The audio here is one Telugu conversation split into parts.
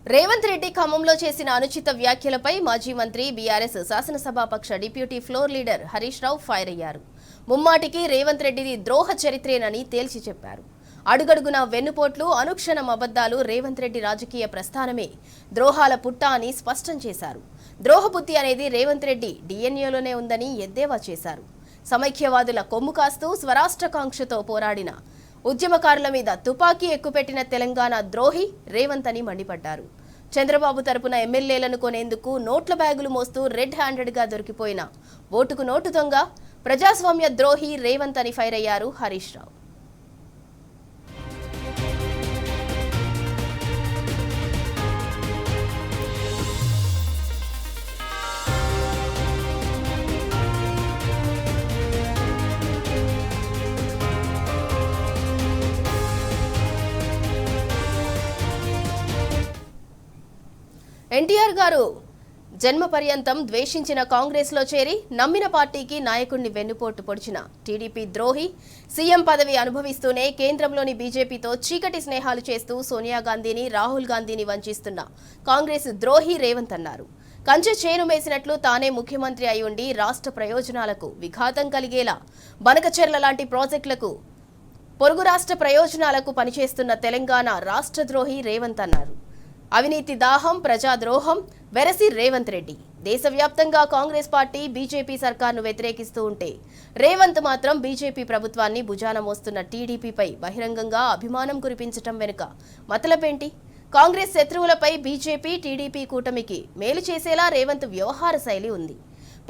రేవంత్ రెడ్డి ఖమ్మంలో చేసిన అనుచిత వ్యాఖ్యలపై మాజీ మంత్రి బీఆర్ఎస్ శాసనసభాపక్ష deputy floor leader Harish Rao fire అయ్యారు. ముమ్మాటికి రేవంత్ రెడ్డిది ద్రోహ చరిత్రేనని తేల్చి చెప్పారు. అడుగడుగున వెన్నుపోట్లు, అనుక్షణం అబద్దాలు రేవంత్ రెడ్డి రాజకీయ ప్రస్థానమే ద్రోహాల పుట్ట అని స్పష్టం చేశారు. ద్రోహబుద్ధి అనేది రేవంత్ రెడ్డి డిఎన్ఏలోనే ఉందని ఎద్దేవా చేశారు. సమైక్యవాదుల కొమ్ము కాస్తూ స్వరాష్ట్రకాంక్షతో పోరాడిన ఉద్యమకారుల మీద తుపాకీ ఎక్కుపెట్టిన తెలంగాణ ద్రోహి రేవంత్ అని మండిపడ్డారు. చంద్రబాబు తరపున ఎమ్మెల్యేలను కొనేందుకు నోట్ల బ్యాగులు మోస్తూ రెడ్ హ్యాండెడ్ గా దొరికిపోయిన ఓటుకు నోటు దొంగ, ప్రజాస్వామ్య ద్రోహి రేవంత్ అని ఫైర్ అయ్యారు హరీష్ రావు. ఎన్టీఆర్ గారు జన్మ పర్యంతం ద్వేషించిన కాంగ్రెస్ లో చేరి నమ్మిన పార్టీకి నాయకుడిని వెన్నుపోటు పొడిచిన టీడీపీ ద్రోహి, సీఎం పదవి అనుభవిస్తూనే కేంద్రంలోని బీజేపీతో చీకటి స్నేహాలు చేస్తూ సోనియా గాంధీని, రాహుల్ గాంధీని వంచిస్తున్న కాంగ్రెస్ ద్రోహి రేవంత్ అన్నారు. కంచె చేను మేసినట్లు తానే ముఖ్యమంత్రి అయి ఉండి రాష్ట్ర ప్రయోజనాలకు విఘాతం కలిగేలా బనకచెర్ల లాంటి ప్రాజెక్టులకు, పొరుగు రాష్ట్ర ప్రయోజనాలకు పనిచేస్తున్న తెలంగాణ రాష్ట్ర ద్రోహి రేవంత్ అన్నారు. అవినీతి దాహం, ప్రజాద్రోహం వెరసి రేవంత్ రెడ్డి దేశవ్యాప్తంగా కాంగ్రెస్ పార్టీ, బీజేపీ సర్కార్ను వ్యతిరేకిస్తూ ఉంటే రేవంత్ మాత్రం బీజేపీ ప్రభుత్వాన్ని భుజాన మోస్తున్న టీడీపీపై బహిరంగంగా అభిమానం కురిపించటం వెనుక మతలబేంటి? కాంగ్రెస్ శత్రువులపై బీజేపీ, టీడీపీ కూటమికి మేలు చేసేలా రేవంత్ వ్యవహార శైలి ఉంది.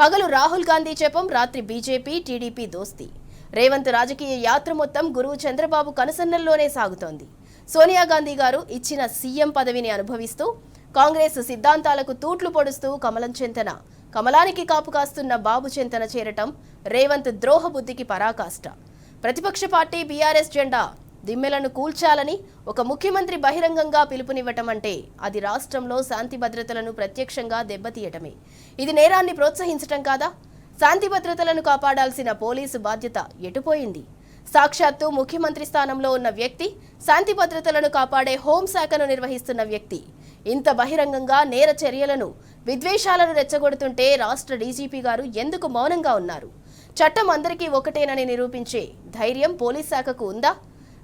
పగలు రాహుల్ గాంధీ జపం, రాత్రి బీజేపీ, టీడీపీ దోస్తీ. రేవంత్ రాజకీయ యాత్ర మొత్తం గురువు చంద్రబాబు కనుసన్నల్లోనే సాగుతోంది. సోనియా గాంధీ గారు ఇచ్చిన సీఎం పదవిని అనుభవిస్తూ కాంగ్రెస్ సిద్ధాంతాలకు తూట్లు పొడుస్తూ కమలానికి కాపు కాస్తున్న బాబు చెంతన చేరటం రేవంత్ ద్రోహ బుద్ధికి పరాకాష్ట. ప్రతిపక్ష పార్టీ బీఆర్ఎస్ జెండా దిమ్మెలను కూల్చాలని ఒక ముఖ్యమంత్రి బహిరంగంగా పిలుపునివ్వటం అంటే అది రాష్ట్రంలో శాంతి భద్రతలను ప్రత్యక్షంగా దెబ్బతీయటమే. ఇది నేరాన్ని ప్రోత్సహించటం కాదా? శాంతి భద్రతలను కాపాడాల్సిన పోలీసు బాధ్యత ఎటుపోయింది? సాక్షాత్తు ముఖ్యమంత్రి స్థానంలో ఉన్న వ్యక్తి, శాంతి భద్రతలను కాపాడే హోంశాఖను నిర్వహిస్తున్న వ్యక్తి ఇంత బహిరంగంగా నేర చర్యలను, విద్వేషాలను రెచ్చగొడుతుంటే రాష్ట్ర డీజీపీ గారు ఎందుకు మౌనంగా ఉన్నారు? చట్టం అందరికీ ఒకటేనని నిరూపించే ధైర్యం పోలీస్ శాఖకు ఉందా?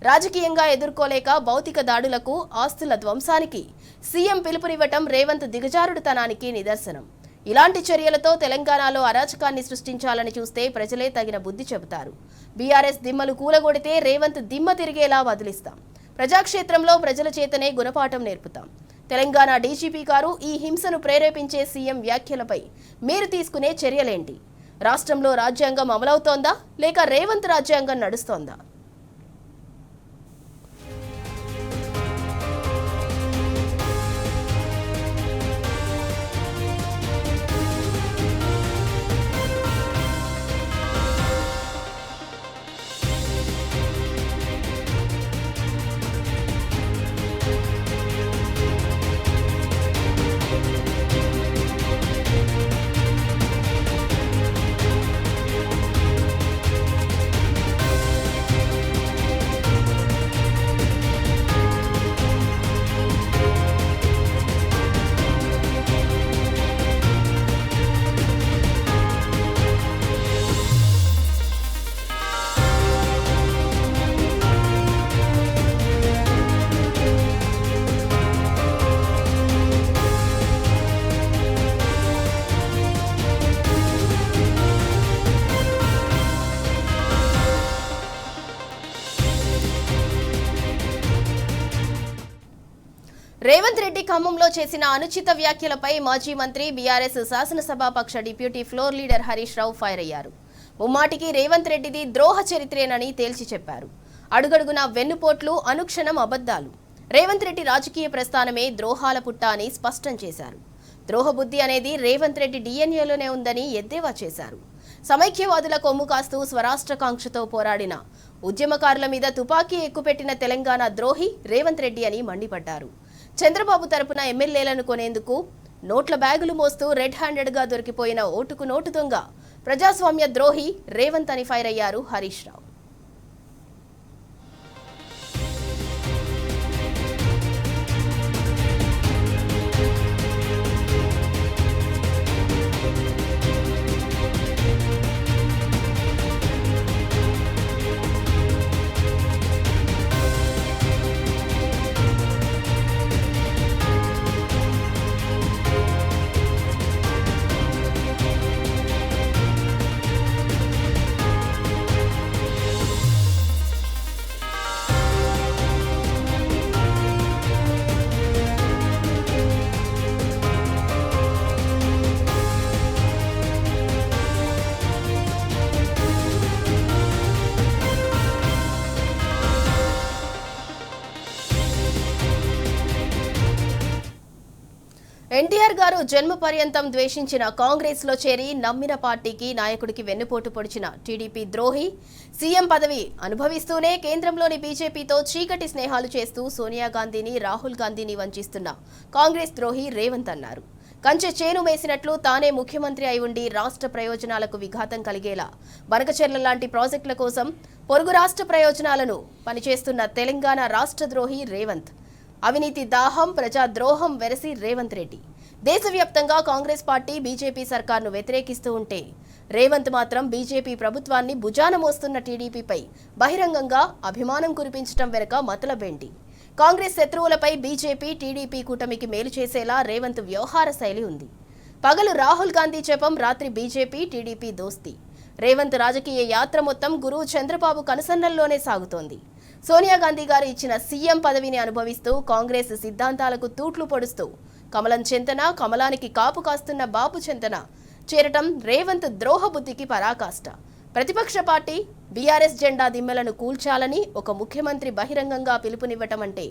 రాజకీయంగా ఎదుర్కోలేక భౌతిక దాడులకు, ఆస్తుల ధ్వంసానికి సీఎం పిలుపునివ్వటం రేవంత్ దిగజారుడుతనానికి నిదర్శనం. ఇలాంటి చర్యలతో తెలంగాణలో అరాచకాన్ని సృష్టించాలని చూస్తే ప్రజలే తగిన బుద్ధి చెబుతారు. బీఆర్ఎస్ దిమ్మలు కూలగొడితే రేవంత్ దిమ్మ తిరిగేలా వదిలిస్తాం. ప్రజాక్షేత్రంలో ప్రజల చేతనే గుణపాఠం నేర్పుతాం. తెలంగాణ డీజీపీ గారు ఈ హింసను ప్రేరేపించే సీఎం వ్యాఖ్యలపై మీరు తీసుకునే చర్యలేంటి? రాష్ట్రంలో రాజ్యాంగం అమలవుతోందా లేక రేవంత్ రాజ్యాంగం నడుస్తోందా? రేవంత్ రెడ్డి ఖమ్మంలో చేసిన అనుచిత వ్యాఖ్యలపై మాజీ మంత్రి బీఆర్ఎస్ శాసనసభాపక్ష deputy floor leader Harish Rao fire అయ్యారు. ముమ్మాటికి రేవంత్ రెడ్డిది ద్రోహ చరిత్రేనని తేల్చి చెప్పారు. అడుగడుగున వెన్నుపోట్లు, అనుక్షణం అబద్దాలు రేవంత్ రెడ్డి రాజకీయ ప్రస్థానమే ద్రోహాల పుట్ట అని స్పష్టం చేశారు. ద్రోహబుద్ధి అనేది రేవంత్ రెడ్డి డిఎన్ఏలోనే ఉందని ఎద్దేవా చేశారు. సమైక్యవాదుల కొమ్ము కాస్తూ స్వరాష్ట్రకాంక్షతో పోరాడిన ఉద్యమకారుల మీద తుపాకీ ఎక్కుపెట్టిన తెలంగాణ ద్రోహి రేవంత్ రెడ్డి అని మండిపడ్డారు. చంద్రబాబు తరపున ఎమ్మెల్యేలను కొనేందుకు నోట్ల బ్యాగులు మోస్తూ రెడ్ హ్యాండెడ్ గా దొరికిపోయిన ఓటుకు నోటు దొంగ, ప్రజాస్వామ్య ద్రోహి రేవంత్ అని ఫైర్ అయ్యారు హరీష్ రావు. ఎన్టీఆర్ గారు జన్మ పర్యంతం ద్వేషించిన కాంగ్రెస్ లో చేరి నమ్మిన పార్టీకి నాయకుడికి వెన్నుపోటు పొడిచిన టీడీపీ ద్రోహి సీఎం పదవి అనుభవిస్తూనే కేంద్రంలోని బీజేపీతో చీకటి స్నేహాలు చేస్తూ సోనియా గాంధీని రాహుల్ గాంధీని వంచిస్తున్న కాంగ్రెస్ ద్రోహి రేవంత్ అన్నారు. కంచె చేను వేసినట్లు తానే ముఖ్యమంత్రి అయి ఉండి రాష్ట్ర ప్రయోజనాలకు విఘాతం కలిగేలా బనకచెర్ల లాంటి ప్రాజెక్టుల కోసం పొరుగు రాష్ట్ర ప్రయోజనాలను పనిచేస్తున్న తెలంగాణ రాష్ట్ర ద్రోహి రేవంత్. అవినీతి దాహం ప్రజాద్రోహం వెరసి రేవంత్ రెడ్డి దేశవ్యాప్తంగా కాంగ్రెస్ పార్టీ బీజేపీ సర్కార్ను వ్యతిరేకిస్తూ ఉంటే రేవంత్ మాత్రం బీజేపీ ప్రభుత్వాన్ని భుజాన మోస్తున్న టీడీపీపై బహిరంగంగా అభిమానం కురిపించడం వెనుక మతలబేంటి? కాంగ్రెస్ శత్రువులపై బీజేపీ టీడీపీ కూటమికి మేలు చేసేలా రేవంత్ వ్యవహార శైలి ఉంది. పగలు రాహుల్ గాంధీ జపం, రాత్రి బీజేపీ టీడీపీ దోస్తీ. రేవంత్ రాజకీయ యాత్ర మొత్తం గురువు చంద్రబాబు కనుసన్నల్లోనే సాగుతోంది. సోనియా గాంధీ గారు ఇచ్చిన సీఎం పదవిని అనుభవిస్తూ కాంగ్రెస్ సిద్ధాంతాలకు తూట్లు పొడుస్తూ కమలం చెంతన, కమలానికి కాపు కాస్తున్న బాబు చెంతన చేరటం రేవంత్ ద్రోహబుద్ధికి పరాకాష్ట. ప్రతిపక్ష పార్టీ బీఆర్ఎస్ జెండా దిమ్మెలను కూల్చాలని ఒక ముఖ్యమంత్రి బహిరంగంగా పిలుపునివ్వటం అంటే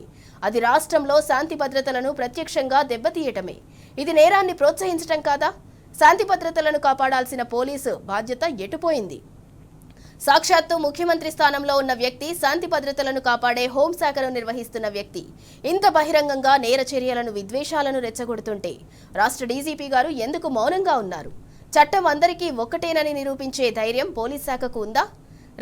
అది రాష్ట్రంలో శాంతి భద్రతలను ప్రత్యక్షంగా దెబ్బతీయటమే. ఇది నేరాన్ని ప్రోత్సహించటం కాదా? శాంతి భద్రతలను కాపాడాల్సిన పోలీసు బాధ్యత ఎటుపోయింది? సాక్షాత్తు ముఖ్యమంత్రి స్థానంలో ఉన్న వ్యక్తి, శాంతి భద్రతలను కాపాడే హోంశాఖను నిర్వహిస్తున్న వ్యక్తి ఇంత బహిరంగంగా నేర చర్యలను, విద్వేషాలను రెచ్చగొడుతుంటే రాష్ట్ర డీజీపీ గారు ఎందుకు మౌనంగా ఉన్నారు? చట్టం అందరికీ ఒక్కటేనని నిరూపించే ధైర్యం పోలీస్ శాఖకు ఉందా?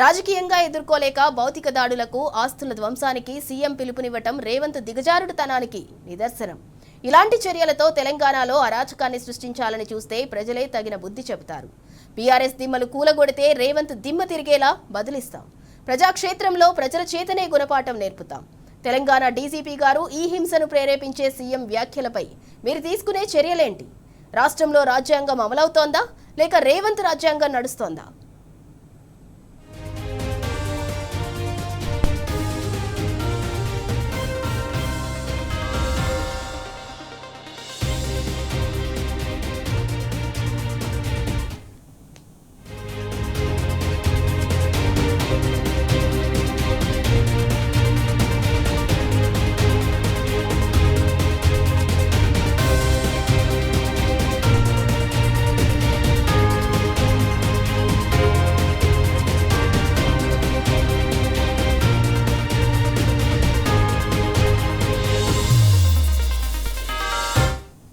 రాజకీయంగా ఎదుర్కోలేక భౌతిక దాడులకు, ఆస్తుల ధ్వంసానికి సీఎం పిలుపునివ్వటం రేవంత్ దిగజారుడుతనానికి నిదర్శనం. ఇలాంటి చర్యలతో తెలంగాణలో అరాచకాన్ని సృష్టించాలని చూస్తే ప్రజలే తగిన బుద్ధి చెబుతారు. బీఆర్ఎస్ దిమ్మలు కూలగొడితే రేవంత్ దిమ్మ తిరిగేలా బదిలిస్తాం. ప్రజాక్షేత్రంలో ప్రజల చేతనే గుణపాఠం నేర్పుతాం. తెలంగాణ డీజీపీ గారు ఈ హింసను ప్రేరేపించే సీఎం వ్యాఖ్యలపై మీరు తీసుకునే చర్యలేంటి? రాష్ట్రంలో రాజ్యాంగం అమలవుతోందా లేక రేవంత్ రాజ్యాంగం నడుస్తోందా?